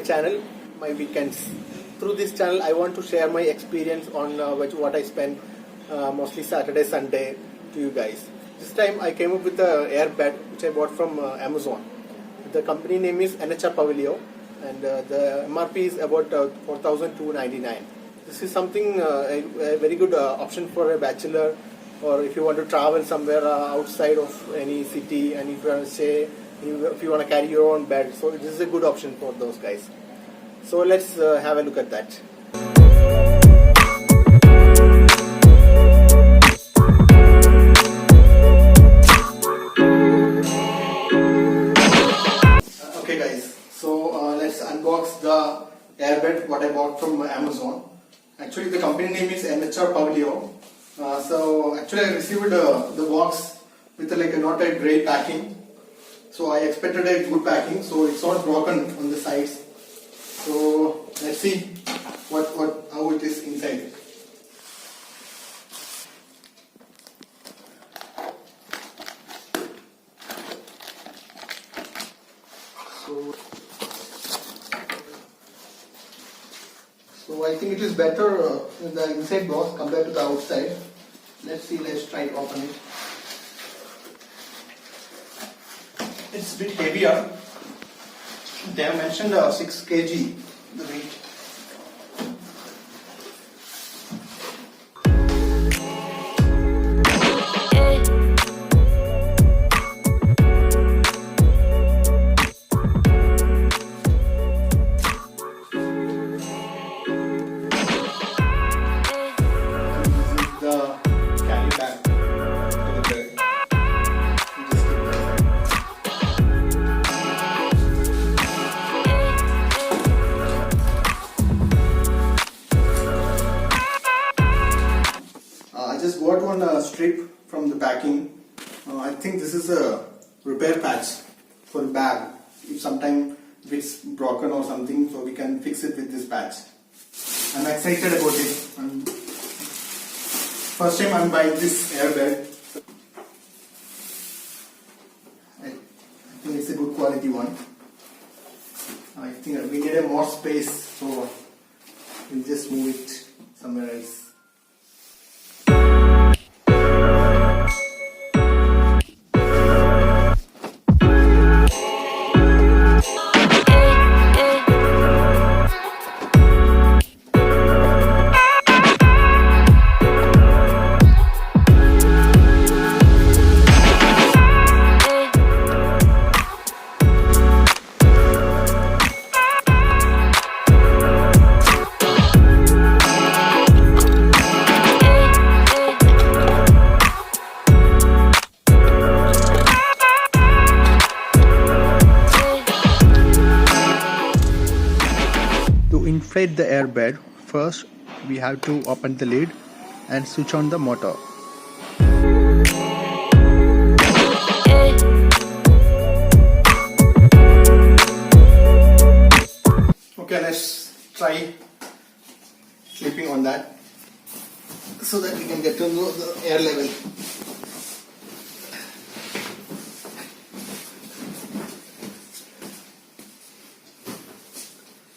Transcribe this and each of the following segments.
my channel, my weekends. Through this channel, I want to share my experience on what I spend mostly Saturday, Sunday to you guys. This time I came up with the Airbed which I bought from Amazon. The company name is NHR Pavilion and the MRP is about 4,299. This is something a very good option for a bachelor, or if you want to travel somewhere outside of any city and if you want to stay, if you want to carry your own bed. So this is a good option for those guys. So let's have a look at that. Okay guys, so let's unbox the Airbed what I bought from Amazon. Actually the company name is NHR Pavilion. So actually I received the box with not a great packing. So I expected a good packing, so it's not broken on the sides. So let's see how it is inside. So I think it is better in the inside box compared to the outside. Let's see, let's try to open it. It's a bit heavier. They have mentioned 6 kg the weight. I just got one strip from the packing. I think this is a repair patch for the bag. If sometime it's broken or something, so we can fix it with this patch. I'm excited about it. First time I'm buying this Airbed. I think it's a good quality one. I think we need a more space, so we'll just move it somewhere else. To inflate the airbed, first we have to open the lid and switch on the motor. Okay, let's try sleeping on that so that we can get to know the air level.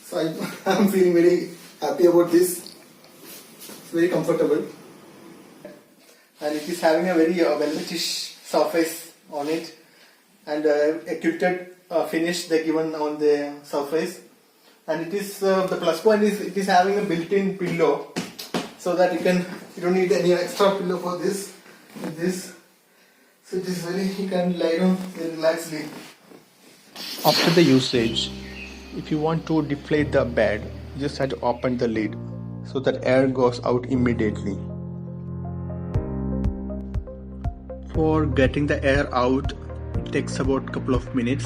So I'm feeling very happy about this. It's very comfortable and it is having a very velvetish surface on it, and a quilted finish they given on the surface, and it is the plus point is it is having a built-in pillow, so that you don't need any extra pillow for this. With this, so it is very, you can lie down very relaxedly. After the usage, if you want to deflate the bed, you just have to open the lid so that air goes out immediately. For getting the air out, it takes about a couple of minutes.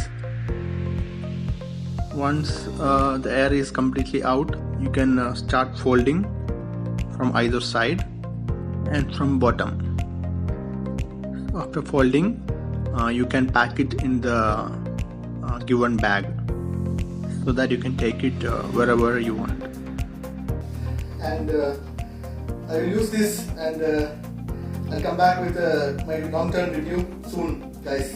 Once the air is completely out, you can start folding from either side and from bottom. After folding, you can pack it in the given bag, so that you can take it wherever you want. And I will use this, and I'll come back with my long-term review soon, guys.